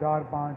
4-5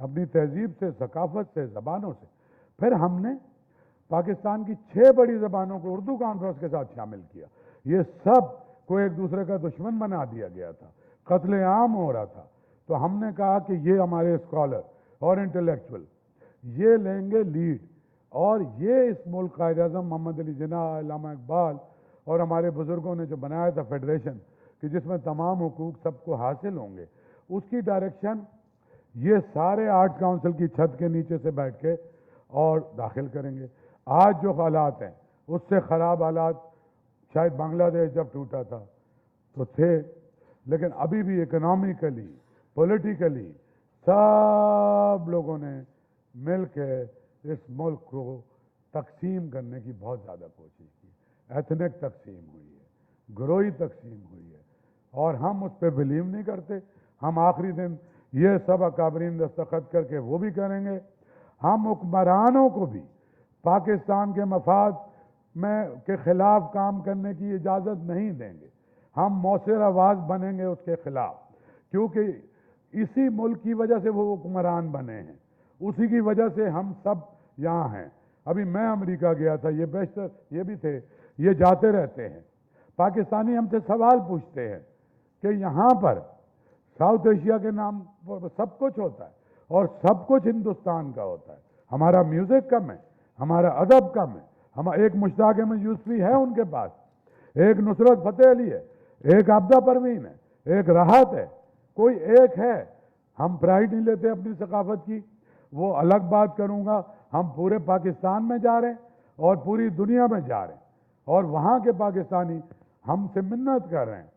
اپنی تہذیب سے، ثقافت سے، زبانوں سے. پھر ہم نے پاکستان کی 6 بڑی زبانوں کو اردو کانفرنس کے ساتھ شامل کیا. یہ سب کو ایک دوسرے کا دشمن بنا دیا گیا تھا، قتل عام ہو رہا تھا. تو ہم نے کہا کہ یہ ہمارے اسکالر اور انٹلیکچوئل یہ لیں گے لیڈ، اور یہ اس ملک قائد اعظم محمد علی جناح، علامہ اقبال اور ہمارے بزرگوں نے جو بنایا تھا فیڈریشن کہ جس میں تمام حقوق سب کو حاصل ہوں گے، اس کی ڈائریکشن یہ سارے آرٹس کونسل کی چھت کے نیچے سے بیٹھ کے اور داخل کریں گے. آج جو حالات ہیں اس سے خراب حالات شاید بنگلہ دیش جب ٹوٹا تھا تو تھے، لیکن ابھی بھی اکنامکلی، پولیٹیکلی سب لوگوں نے مل کے اس ملک کو تقسیم کرنے کی بہت زیادہ کوشش کی. ایتھنک تقسیم ہوئی ہے، گروہی تقسیم ہوئی ہے، اور ہم اس پہ بلیو نہیں کرتے. ہم آخری دن یہ سب اکابرین دستخط کر کے وہ بھی کریں گے. ہم حکمرانوں کو بھی پاکستان کے مفاد میں کے خلاف کام کرنے کی اجازت نہیں دیں گے. ہم مؤثر آواز بنیں گے اس کے خلاف، کیونکہ اسی ملک کی وجہ سے وہ حکمران بنے ہیں، اسی کی وجہ سے ہم سب یہاں ہیں. ابھی میں امریکہ گیا تھا، یہ بیشتر یہ بھی تھے، یہ جاتے رہتے ہیں. پاکستانی ہم سے سوال پوچھتے ہیں کہ یہاں پر ساؤتھ ایشیا کے نام پر سب کچھ ہوتا ہے اور سب کچھ ہندوستان کا ہوتا ہے. ہمارا میوزک کم ہے، ہمارا ادب کم ہے. ہم ایک مشتاق احمد یوسفی ہے ان کے پاس، ایک نصرت فتح علی ہے، ایک عابدہ پروین ہے، ایک راحت ہے، کوئی ایک ہے. ہم پرائڈ نہیں لیتے اپنی ثقافت کی. وہ الگ بات کروں گا. ہم پورے پاکستان میں جا رہے ہیں اور پوری دنیا میں جا رہے ہیں، اور وہاں کے پاکستانی ہم سے منت کر رہے ہیں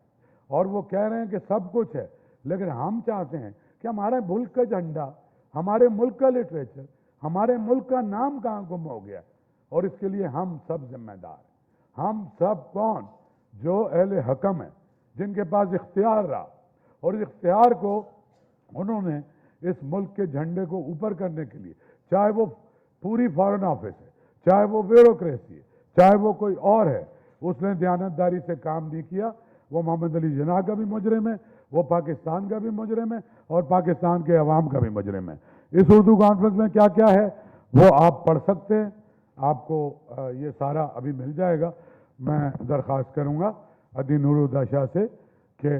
اور وہ کہہ رہے ہیں کہ سب کچھ ہے. لیکن ہم چاہتے ہیں کہ ہمارے ملک کا جھنڈا، ہمارے ملک کا لٹریچر، ہمارے ملک کا نام کہاں گم ہو گیا، اور اس کے لیے ہم سب ذمہ دار ہیں. ہم سب کون؟ جو اہل حکم ہیں، جن کے پاس اختیار رہا، اور اس اختیار کو انہوں نے اس ملک کے جھنڈے کو اوپر کرنے کے لیے، چاہے وہ پوری فارن آفس ہے، چاہے وہ بیوروکریسی ہے، چاہے وہ کوئی اور ہے، اس نے دیانتداری سے کام نہیں کیا. وہ محمد علی جناح کا بھی مجرم ہے، وہ پاکستان کا بھی مجرم ہے، اور پاکستان کے عوام کا بھی مجرم ہے. اس اردو کانفرنس میں کیا کیا ہے وہ آپ پڑھ سکتے ہیں. آپ کو یہ سارا ابھی مل جائے گا. میں درخواست کروں گا عدی نورالہدیٰ شاہ سے کہ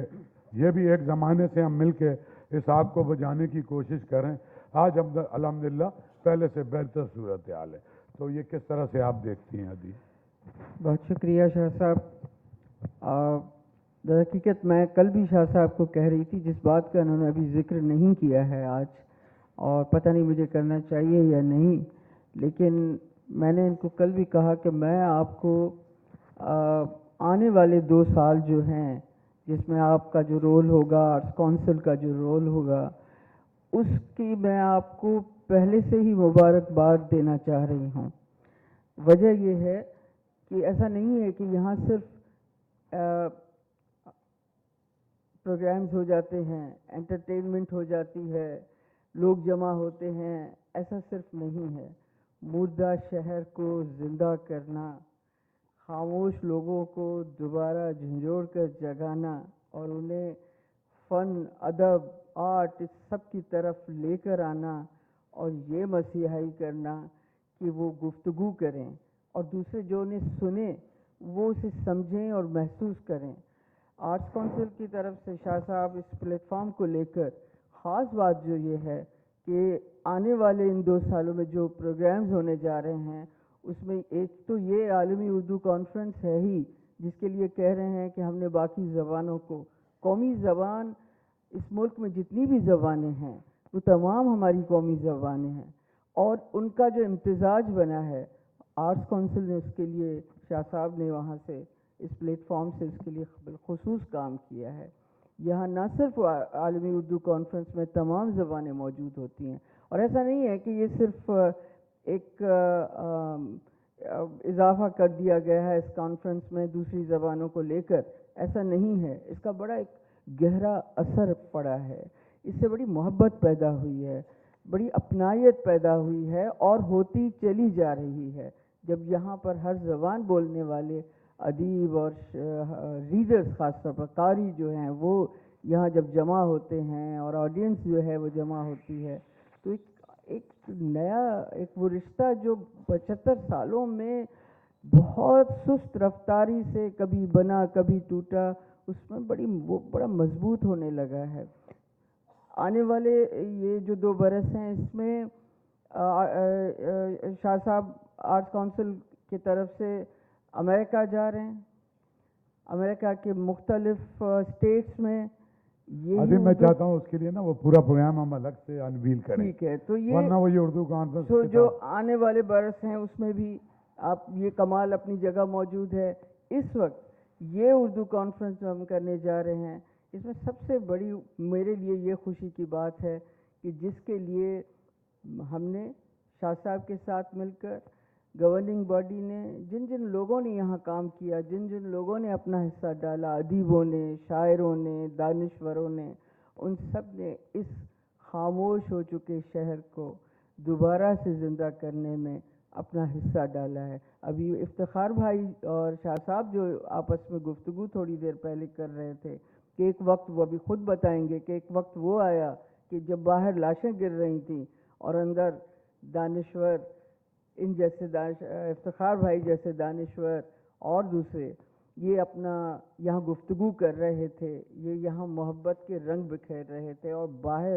یہ بھی ایک زمانے سے ہم مل کے اس آگ کو بجھانے کی کوشش کریں. آج ہم الحمدللہ پہلے سے بہتر صورتحال ہے. تو یہ کس طرح سے آپ دیکھتی ہیں عدی؟ بہت شکریہ شاہ صاحب. در حقیقت میں کل بھی شاہ صاحب کو کہہ رہی تھی، جس بات کا انہوں نے ابھی ذکر نہیں کیا ہے آج، اور پتہ نہیں مجھے کرنا چاہیے یا نہیں، لیکن میں نے ان کو کل بھی کہا کہ میں آپ کو آنے والے 2 سال جو ہیں، جس میں آپ کا جو رول ہوگا، آرٹس کونسل کا جو رول ہوگا، اس کی میں آپ کو پہلے سے ہی مبارکباد دینا چاہ رہی ہوں. وجہ یہ ہے کہ ایسا نہیں ہے کہ یہاں صرف پروگرامز ہو جاتے ہیں، انٹرٹینمنٹ ہو جاتی ہے، لوگ جمع ہوتے ہیں. ایسا صرف نہیں ہے. مردہ شہر کو زندہ کرنا، خاموش لوگوں کو دوبارہ جھنجھوڑ کر جگانا اور انہیں فن، ادب، آرٹ اس سب کی طرف لے کر آنا، اور یہ مسیحائی کرنا کہ وہ گفتگو کریں اور دوسرے جو انہیں سنیں وہ اسے سمجھیں اور محسوس کریں. آرٹس کونسل کی طرف سے شاہ صاحب اس پلیٹ فارم کو لے کر خاص بات جو یہ ہے کہ آنے والے ان 2 سالوں میں جو پروگرامز ہونے جا رہے ہیں، اس میں ایک تو یہ عالمی اردو کانفرنس ہے ہی، جس کے لیے کہہ رہے ہیں کہ ہم نے باقی زبانوں کو، قومی زبان اس ملک میں جتنی بھی زبانیں ہیں وہ تمام ہماری قومی زبانیں ہیں، اور ان کا جو امتزاج بنا ہے، آرٹس کونسل نے اس کے لیے، شاہ صاحب نے وہاں سے اس پلیٹ فارم سے اس کے لیے بالخصوص کام کیا ہے. یہاں نہ صرف عالمی اردو کانفرنس میں تمام زبانیں موجود ہوتی ہیں، اور ایسا نہیں ہے کہ یہ صرف ایک اضافہ کر دیا گیا ہے اس کانفرنس میں دوسری زبانوں کو لے کر. ایسا نہیں ہے. اس کا بڑا ایک گہرا اثر پڑا ہے. اس سے بڑی محبت پیدا ہوئی ہے، بڑی اپنائیت پیدا ہوئی ہے اور ہوتی چلی جا رہی ہے. جب یہاں پر ہر زبان بولنے والے ادیب اور ریڈرز، خاص طور پر قاری جو ہیں، وہ یہاں جب جمع ہوتے ہیں اور آڈینس جو ہے وہ جمع ہوتی ہے، تو ایک نیا ایک وہ رشتہ جو 75 سالوں میں بہت سست رفتاری سے کبھی بنا کبھی ٹوٹا، اس میں وہ بڑا مضبوط ہونے لگا ہے۔ آنے والے یہ جو 2 برس ہیں اس میں شاہ صاحب آرٹس کونسل کی طرف سے امریکہ جا رہے ہیں، امریکہ کے مختلف اسٹیٹس میں ابھی میں چاہتا ہوں اس کے لیے نا وہ پورا پروگرام ہم الگ سے انویل کریں، ٹھیک ہے، تو ورنہ وہ یہ اردو کانفرنس تو جو آنے والے برس ہیں اس میں بھی آپ یہ کمال اپنی جگہ موجود ہے۔ اس وقت یہ اردو کانفرنس جو ہم کرنے جا رہے ہیں اس میں سب سے بڑی میرے لیے یہ خوشی کی بات ہے کہ جس کے لیے ہم نے شاہ صاحب کے ساتھ مل کر گورننگ باڈی نے جن جن لوگوں نے یہاں کام کیا، جن جن لوگوں نے اپنا حصہ ڈالا، ادیبوں نے، شاعروں نے، دانشوروں نے، ان سب نے اس خاموش ہو چکے شہر کو دوبارہ سے زندہ کرنے میں اپنا حصہ ڈالا ہے۔ ابھی افتخار بھائی اور شاہ صاحب جو آپس میں گفتگو تھوڑی دیر پہلے کر رہے تھے کہ ایک وقت وہ ابھی خود بتائیں گے کہ ایک وقت وہ آیا کہ جب باہر لاشیں گر رہی تھیں اور اندر دانشور ان جیسے افتخار بھائی جیسے دانشور اور دوسرے یہ اپنا یہاں گفتگو کر رہے تھے، یہ یہاں محبت کے رنگ بکھیر رہے تھے اور باہر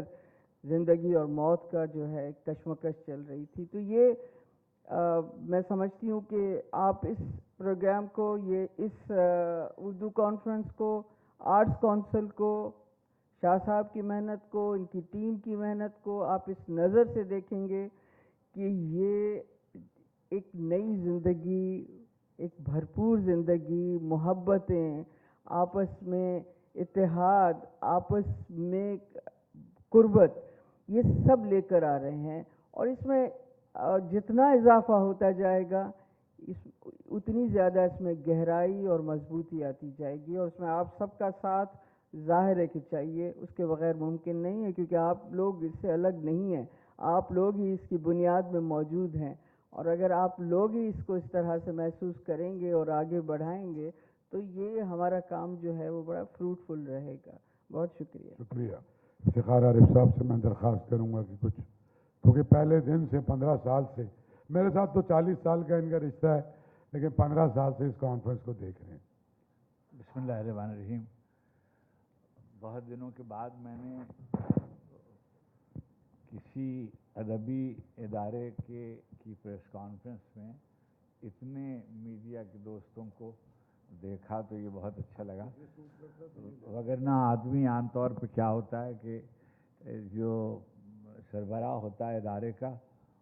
زندگی اور موت کا جو ہے کشمکش چل رہی تھی۔ تو یہ میں سمجھتی ہوں کہ آپ اس پروگرام کو، یہ اس اردو کانفرنس کو، آرٹس کونسل کو، شاہ صاحب کی محنت کو، ان کی ٹیم کی محنت کو آپ اس نظر سے دیکھیں گے کہ یہ ایک نئی زندگی، ایک بھرپور زندگی، محبتیں، آپس میں اتحاد، آپس میں قربت، یہ سب لے کر آ رہے ہیں۔ اور اس میں جتنا اضافہ ہوتا جائے گا اتنی زیادہ اس میں گہرائی اور مضبوطی آتی جائے گی، اور اس میں آپ سب کا ساتھ ظاہر ہے کہ چاہیے، اس کے بغیر ممکن نہیں ہے، کیونکہ آپ لوگ اس سے الگ نہیں ہیں، آپ لوگ ہی اس کی بنیاد میں موجود ہیں، اور اگر آپ لوگ ہی اس کو اس طرح سے محسوس کریں گے اور آگے بڑھائیں گے تو یہ ہمارا کام جو ہے وہ بڑا فروٹفل رہے گا۔ بہت شکریہ۔ شکریہ۔ افتخار عارف صاحب سے میں درخواست کروں گا کہ کچھ، کیونکہ پہلے دن سے 15 سال سے میرے ساتھ تو 40 سال کا ان کا رشتہ ہے، لیکن 15 سال سے اس کانفرنس کو دیکھ رہے ہیں۔ بسم اللہ الرحمن الرحیم۔ بہت دنوں کے بعد میں نے کسی ادبی ادارے کی پریس کانفرنس میں اتنے میڈیا کے دوستوں کو دیکھا تو یہ بہت اچھا لگا، وگرنہ آدمی عام طور پہ کیا ہوتا ہے کہ جو سربراہ ہوتا ہے ادارے کا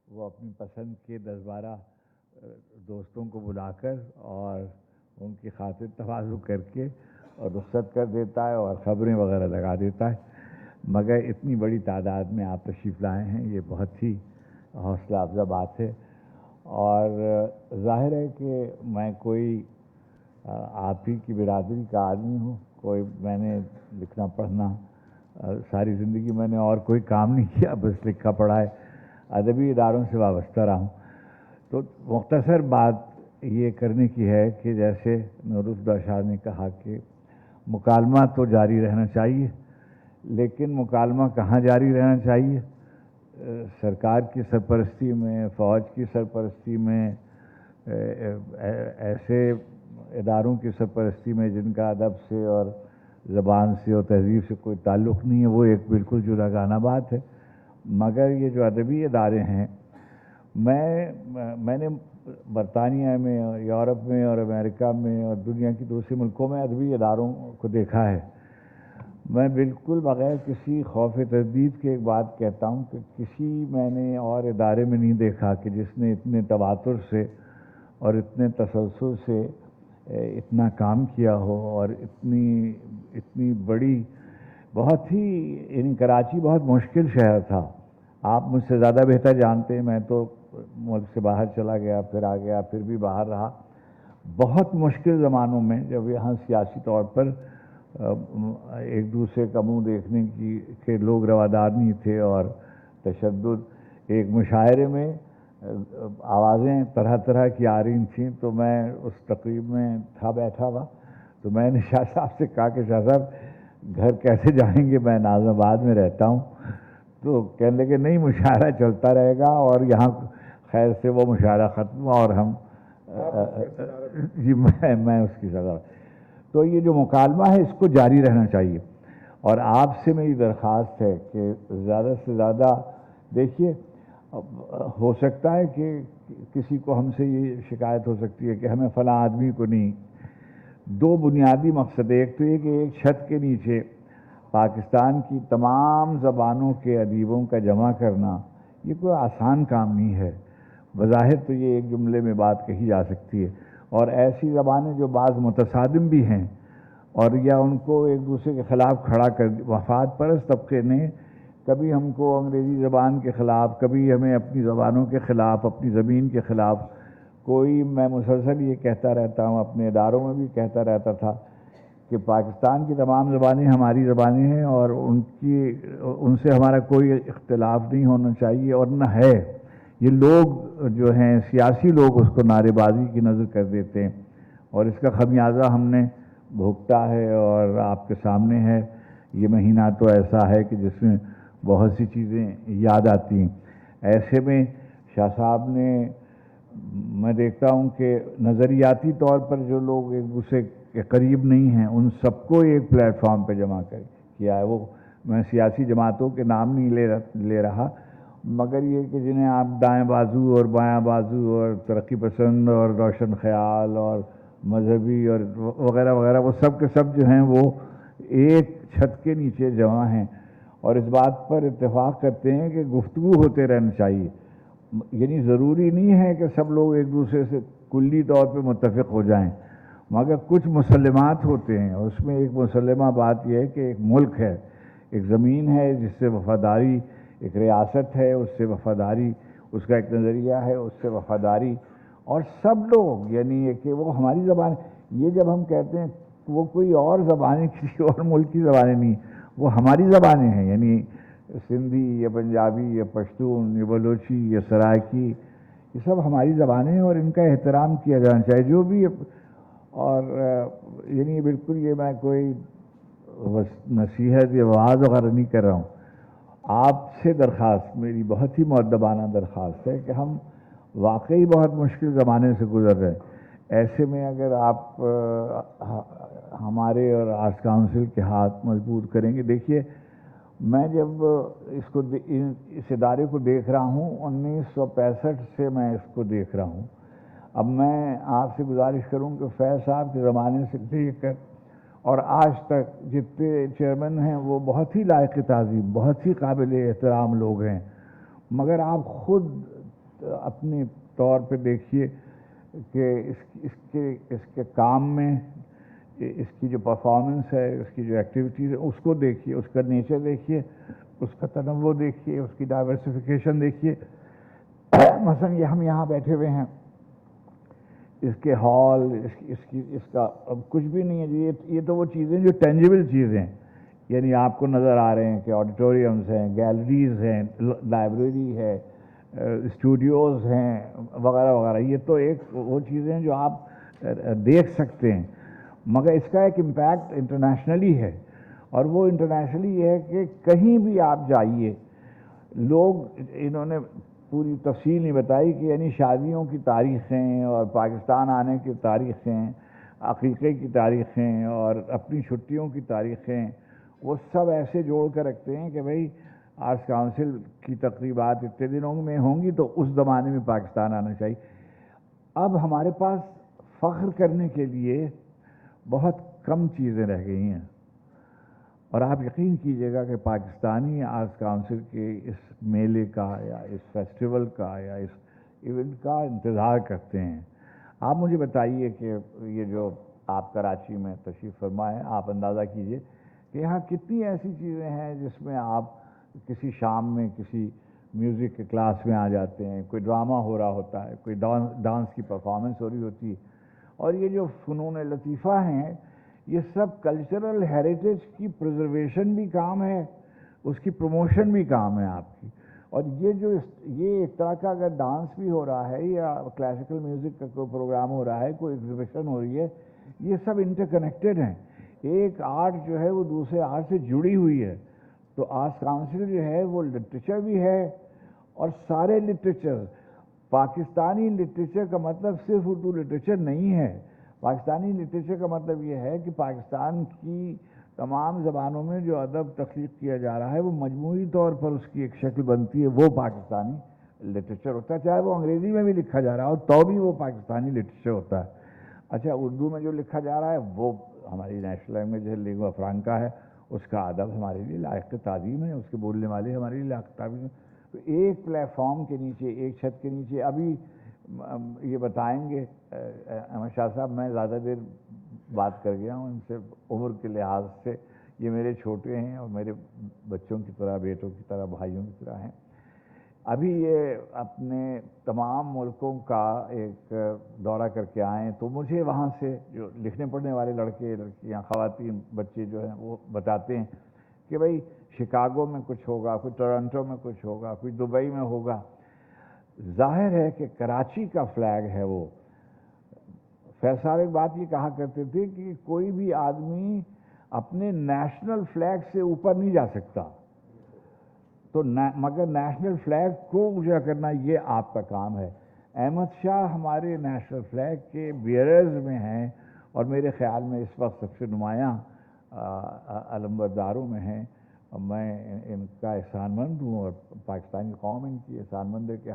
وہ اپنی پسند کے 10-12 دوستوں کو بلا کر اور ان کی خاطر تواضع کر کے اور رخصت کر دیتا ہے اور خبریں وغیرہ لگا دیتا ہے، مگر اتنی بڑی تعداد میں آپ تشریف لائے ہیں، یہ بہت ہی حوصلہ افزا بات ہے۔ اور ظاہر ہے کہ میں کوئی آپ ہی کی برادری کا آدمی ہوں، کوئی میں نے لکھنا پڑھنا ساری زندگی میں نے اور کوئی کام نہیں کیا، بس لکھا پڑھا ہے، ادبی اداروں سے وابستہ رہا ہوں۔ تو مختصر بات یہ کرنے کی ہے کہ جیسے نورالہدیٰ شاہ نے کہا کہ مکالمہ تو جاری رہنا چاہیے، لیکن مکالمہ کہاں جاری رہنا چاہیے؟ سرکار کی سرپرستی میں، فوج کی سرپرستی میں، ایسے اداروں کی سرپرستی میں جن کا ادب سے اور زبان سے اور تہذیب سے کوئی تعلق نہیں ہے، وہ ایک بالکل جداگانہ بات ہے۔ مگر یہ جو ادبی ادارے ہیں، میں نے برطانیہ میں اور یورپ میں اور امریکہ میں اور دنیا کی دوسرے ملکوں میں ادبی اداروں کو دیکھا ہے۔ میں بالکل بغیر کسی خوف تردید کے ایک بات کہتا ہوں کہ کسی میں نے اور ادارے میں نہیں دیکھا کہ جس نے اتنے تواتر سے اور اتنے تسلسل سے اتنا کام کیا ہو، اور اتنی بڑی بہت ہی، یعنی کراچی بہت مشکل شہر تھا، آپ مجھ سے زیادہ بہتر جانتے ہیں، میں تو ملک سے باہر چلا گیا، پھر آ گیا، پھر بھی باہر رہا۔ بہت مشکل زمانوں میں جب یہاں سیاسی طور پر ایک دوسرے کا منہ دیکھنے کے لوگ روادار نہیں تھے اور تشدد، ایک مشاعرے میں آوازیں طرح طرح کی آ رہی تھیں، تو میں اس تقریب میں تھا بیٹھا ہوا، تو میں نے شاہ صاحب سے کہا کہ شاہ صاحب گھر کیسے جائیں گے، میں ناظم آباد میں رہتا ہوں، تو کہنے لگے نہیں مشاعرہ چلتا رہے گا اور یہاں خیر سے وہ مشاعرہ ختم ہوا اور ہم جی میں اس کی صدر. تو یہ جو مکالمہ ہے اس کو جاری رہنا چاہیے. اور آپ سے میری درخواست ہے کہ زیادہ سے زیادہ دیکھیے ہو سکتا ہے کہ کسی کو ہم سے یہ شکایت ہو سکتی ہے کہ ہمیں فلاں آدمی کو نہیں. دو بنیادی مقصد، ایک تو یہ کہ ایک چھت کے نیچے پاکستان کی تمام زبانوں کے ادیبوں کا جمع کرنا یہ کوئی آسان کام نہیں ہے. بظاہر تو یہ ایک جملے میں بات کہی جا سکتی ہے، اور ایسی زبانیں جو بعض متصادم بھی ہیں اور یا ان کو ایک دوسرے کے خلاف کھڑا کر وفاد پرست طبقے نے کبھی ہم کو انگریزی زبان کے خلاف، کبھی ہمیں اپنی زبانوں کے خلاف، اپنی زمین کے خلاف کوئی. میں مسلسل یہ کہتا رہتا ہوں، اپنے اداروں میں بھی کہتا رہتا تھا کہ پاکستان کی تمام زبانیں ہماری زبانیں ہیں اور ان سے ہمارا کوئی اختلاف نہیں ہونا چاہیے اور نہ ہے. یہ لوگ جو ہیں سیاسی لوگ اس کو نعرے بازی کی نظر کر دیتے ہیں اور اس کا خمیازہ ہم نے بھگتا ہے اور آپ کے سامنے ہے. یہ مہینہ تو ایسا ہے کہ جس میں بہت سی چیزیں یاد آتی ہیں. ایسے میں شاہ صاحب نے، میں دیکھتا ہوں کہ نظریاتی طور پر جو لوگ ایک دوسرے کے قریب نہیں ہیں ان سب کو ایک پلیٹ فارم پہ جمع کیا ہے. وہ میں سیاسی جماعتوں کے نام نہیں لے رہا، مگر یہ کہ جنہیں آپ دائیں بازو اور بایاں بازو اور ترقی پسند اور روشن خیال اور مذہبی اور وغیرہ وغیرہ، وہ سب کے سب جو ہیں وہ ایک چھت کے نیچے جمع ہیں اور اس بات پر اتفاق کرتے ہیں کہ گفتگو ہوتے رہنا چاہیے. یعنی ضروری نہیں ہے کہ سب لوگ ایک دوسرے سے کلی طور پہ متفق ہو جائیں، مگر کچھ مسلمات ہوتے ہیں اور اس میں ایک مسلمہ بات یہ ہے کہ ایک ملک ہے، ایک زمین ہے جس سے وفاداری، ایک ریاست ہے اس سے وفاداری، اس کا ایک نظریہ ہے اس سے وفاداری. اور سب لوگ یعنی کہ وہ ہماری زبان، یہ جب ہم کہتے ہیں وہ کوئی اور زبانیں کسی اور ملک کی زبانیں نہیں، وہ ہماری زبانیں ہیں. یعنی سندھی یا پنجابی یا پشتون یا بلوچی یا سرائکی، یہ سب ہماری زبانیں ہیں اور ان کا احترام کیا جانا چاہیے جو بھی. اور یعنی بالکل یہ میں کوئی نصیحت یا وعظ وغیرہ نہیں کر رہا ہوں. آپ سے درخواست، میری بہت ہی مؤدبانہ درخواست ہے کہ ہم واقعی بہت مشکل زمانے سے گزر رہے ہیں. ایسے میں اگر آپ ہمارے اور آرٹس کاؤنسل کے ہاتھ مضبوط کریں گے. دیکھیے میں جب اس ادارے کو دیکھ رہا ہوں 1965 سے میں اس کو دیکھ رہا ہوں. اب میں آپ سے گزارش کروں کہ فیض صاحب کے زمانے سے لے کر اور آج تک جتنے چیئرمین ہیں وہ بہت ہی لائق تعظیم، بہت ہی قابل احترام لوگ ہیں، مگر آپ خود اپنے طور پہ دیکھیے کہ اس کے کام میں، اس کی جو پرفارمنس ہے، اس کی جو ایکٹیویٹیز ہے اس کو دیکھیے، اس کا نیچر دیکھیے، اس کا تنوع دیکھیے، اس کی ڈائیورسفیکیشن دیکھیے. مثلا یہ ہم یہاں بیٹھے ہوئے ہیں، اس کے ہال، اس کا اب کچھ بھی نہیں ہے. یہ تو وہ چیزیں جو ٹینجیبل چیزیں ہیں، یعنی آپ کو نظر آ رہے ہیں کہ آڈیٹوریمز ہیں، گیلریز ہیں، لائبریری ہے، اسٹوڈیوز ہیں وغیرہ وغیرہ. یہ تو ایک وہ چیزیں جو آپ دیکھ سکتے ہیں، مگر اس کا ایک امپیکٹ انٹرنیشنلی ہے. اور وہ انٹرنیشنلی یہ ہے کہ کہیں بھی آپ جائیے، لوگ انہوں نے پوری تفصیل نہیں بتائی کہ یعنی شادیوں کی تاریخیں اور پاکستان آنے کی تاریخیں، عقیقے کی تاریخیں اور اپنی چھٹیوں کی تاریخیں، وہ سب ایسے جوڑ کر رکھتے ہیں کہ بھئی آرٹس کاؤنسل کی تقریبات اتنے دنوں میں ہوں گی تو اس زمانے میں پاکستان آنا چاہیے. اب ہمارے پاس فخر کرنے کے لیے بہت کم چیزیں رہ گئی ہیں، اور آپ یقین کیجئے گا کہ پاکستانی آرٹس کاؤنسل کے اس میلے کا یا اس فیسٹیول کا یا اس ایونٹ کا انتظار کرتے ہیں. آپ مجھے بتائیے کہ یہ جو آپ کراچی میں تشریف فرما ہے، آپ اندازہ کیجئے کہ یہاں کتنی ایسی چیزیں ہیں جس میں آپ کسی شام میں کسی میوزک کے کلاس میں آ جاتے ہیں، کوئی ڈرامہ ہو رہا ہوتا ہے، کوئی ڈانس کی پرفارمنس ہو رہی ہوتی ہے. اور یہ جو فنون لطیفہ ہیں یہ سب کلچرل ہیریٹیج کی پرزرویشن بھی کام ہے، اس کی پروموشن بھی کام ہے آپ کی. اور یہ ایک طرح کا اگر ڈانس بھی ہو رہا ہے یا کلاسیکل میوزک کا کوئی پروگرام ہو رہا ہے، کوئی ایگزیبیشن ہو رہی ہے، یہ سب انٹر کنیکٹڈ ہیں. ایک آرٹ جو ہے وہ دوسرے آرٹ سے جڑی ہوئی ہے. تو آرٹس کاؤنسل جو ہے وہ لٹریچر بھی ہے اور سارے لٹریچر. پاکستانی لٹریچر کا مطلب صرف اردو لٹریچر نہیں ہے. پاکستانی لٹریچر کا مطلب یہ ہے کہ پاکستان کی تمام زبانوں میں جو ادب تخلیق کیا جا رہا ہے وہ مجموعی طور پر اس کی ایک شکل بنتی ہے، وہ پاکستانی لٹریچر ہوتا ہے. چاہے وہ انگریزی میں بھی لکھا جا رہا ہو تو بھی وہ پاکستانی لٹریچر ہوتا ہے. اچھا، اردو میں جو لکھا جا رہا ہے وہ ہماری نیشنل لینگویج ہے، لینگوا فرانکا ہے، اس کا ادب ہمارے لیے لائق تعظیم ہے، اس کے بولنے والے ہمارے لیے لائق تعظیم ہے. تو ایک پلیٹ فارم کے نیچے، ایک چھت کے نیچے، ابھی یہ بتائیں گے احمد شاہ صاحب، میں زیادہ دیر بات کر گیا ہوں ان سے عمر کے لحاظ سے. یہ میرے چھوٹے ہیں اور میرے بچوں کی طرح، بیٹوں کی طرح، بھائیوں کی طرح ہیں. ابھی یہ اپنے تمام ملکوں کا ایک دورہ کر کے آئیں تو مجھے وہاں سے جو لکھنے پڑھنے والے لڑکے لڑکیاں، خواتین، بچے جو ہیں وہ بتاتے ہیں کہ بھائی شکاگو میں کچھ ہوگا، کوئی ٹورنٹو میں کچھ ہوگا، کوئی دبئی میں ہوگا. ظاہر ہے کہ کراچی کا فلیگ ہے وہ. فیض صاحب ایک بات یہ کہا کرتے تھے کہ کوئی بھی آدمی اپنے نیشنل فلیگ سے اوپر نہیں جا سکتا، تو مگر نیشنل فلیگ کو اونچا کرنا یہ آپ کا کام ہے. احمد شاہ ہمارے نیشنل فلیگ کے بیئرز میں ہیں اور میرے خیال میں اس وقت سب سے نمایاں علمبرداروں میں ہیں. میں ان کا احسان مند ہوں اور پاکستانی قوم ان کی احسان مند ہے کہ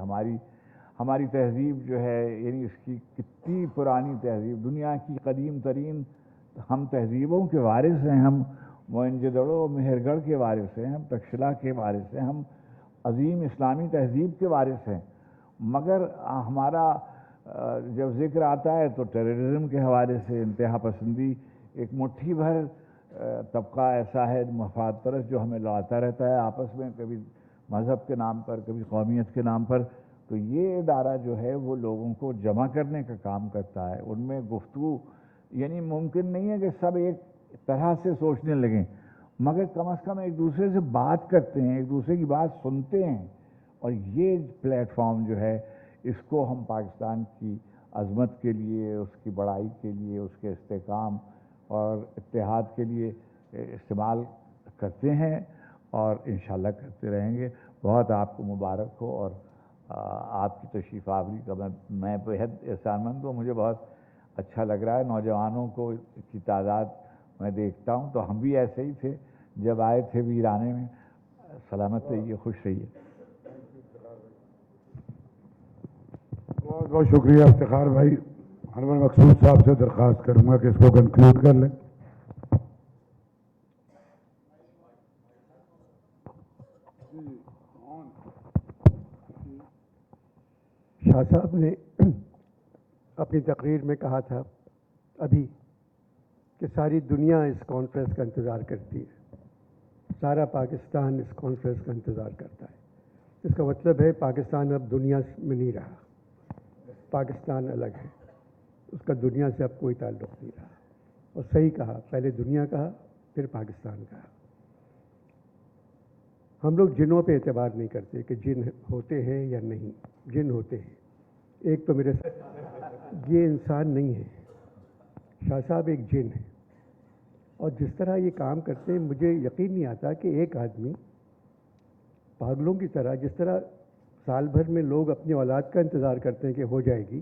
ہماری تہذیب جو ہے، یعنی اس کی کتنی پرانی تہذیب، دنیا کی قدیم ترین ہم تہذیبوں کے وارث ہیں. ہم موئنجدڑو، مہر گڑھ کے وارث ہیں، ہم تکشلا کے وارث ہیں، ہم عظیم اسلامی تہذیب کے وارث ہیں. مگر ہمارا جب ذکر آتا ہے تو ٹیررزم کے حوالے سے انتہا پسندی، ایک مٹھی بھر طبقہ ایسا ہے مفاد پرست جو ہمیں لڑاتا رہتا ہے آپس میں، کبھی مذہب کے نام پر، کبھی قومیت کے نام پر. تو یہ ادارہ جو ہے وہ لوگوں کو جمع کرنے کا کام کرتا ہے. ان میں گفتگو، یعنی ممکن نہیں ہے کہ سب ایک طرح سے سوچنے لگیں، مگر کم از کم ایک دوسرے سے بات کرتے ہیں، ایک دوسرے کی بات سنتے ہیں. اور یہ پلیٹ فارم جو ہے اس کو ہم پاکستان کی عظمت کے لیے، اس کی بڑائی کے لیے، اس کے استحکام اور اتحاد کے لیے استعمال کرتے ہیں اور انشاءاللہ کرتے رہیں گے. بہت آپ کو مبارک ہو اور آپ کی تشریف آوری کا میں بےحد احسان مند ہوں. مجھے بہت اچھا لگ رہا ہے. نوجوانوں کو کی تعداد میں دیکھتا ہوں تو ہم بھی ایسے ہی تھے جب آئے تھے ویرانے میں. سلامت رہیے، خوش رہیے. بہت بہت شکریہ افتخار بھائی. انور مقصود صاحب سے درخواست کروں گا کہ اس کو کنکلوڈ کر لیں. شاہ صاحب نے اپنی تقریر میں کہا تھا ابھی کہ ساری دنیا اس کانفرنس کا انتظار کرتی ہے، سارا پاکستان اس کانفرنس کا انتظار کرتا ہے. اس کا مطلب ہے پاکستان اب دنیا میں نہیں رہا، پاکستان الگ ہے، اس کا دنیا سے اب کوئی تعلق نہیں رہا. اور صحیح کہا، پہلے دنیا کہا پھر پاکستان کہا. ہم لوگ جنوں پہ اعتبار نہیں کرتے کہ جن ہوتے ہیں یا نہیں. جن ہوتے ہیں. ایک تو میرے ساتھ یہ انسان نہیں ہے، شاہ صاحب ایک جن ہے. اور جس طرح یہ کام کرتے ہیں مجھے یقین نہیں آتا کہ ایک آدمی پاگلوں کی طرح، جس طرح سال بھر میں لوگ اپنی اولاد کا انتظار کرتے ہیں کہ ہو جائے گی،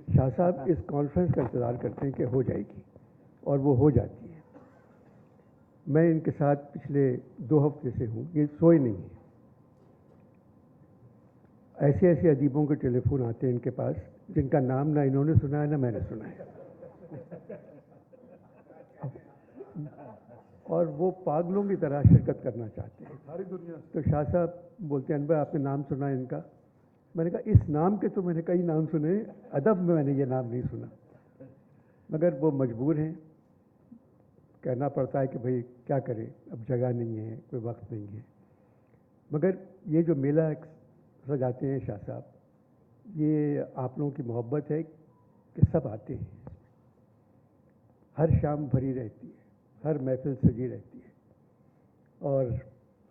شاہ صاحب اس کانفرنس کا انتظار کرتے ہیں کہ ہو جائے گی، اور وہ ہو جاتی ہے. میں ان کے ساتھ پچھلے 2 ہفتے سے ہوں، یہ سوئے نہیں ہیں. ایسے ایسے ادیبوں کے ٹیلی فون آتے ہیں ان کے پاس جن کا نام نہ انہوں نے سنا ہے نہ میں نے سنا ہے، اور وہ پاگلوں کی طرح شرکت کرنا چاہتے ہیں ساری دنیا. تو شاہ صاحب بولتے ہیں انور آپ نے نام سنا ہے ان کا؟ میں نے کہا اس نام کے تو میں نے کئی نام سنے، ادب میں نے یہ نام نہیں سنا. مگر وہ مجبور ہیں، کہنا پڑتا ہے کہ بھئی کیا کریں، اب جگہ نہیں ہے، کوئی وقت نہیں ہے. مگر یہ جو میلہ سجاتے ہیں شاہ صاحب، یہ آپ لوگوں کی محبت ہے کہ سب آتے ہیں. ہر شام بھری رہتی ہے، ہر محفل سجی رہتی ہے اور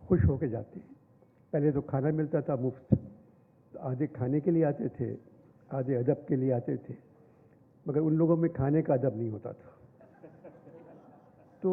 خوش ہو کے جاتے ہیں. پہلے تو کھانا ملتا تھا مفت، آدھے کھانے کے لیے آتے تھے، آدھے ادب کے لیے آتے تھے. مگر ان لوگوں میں کھانے کا ادب نہیں ہوتا تھا، تو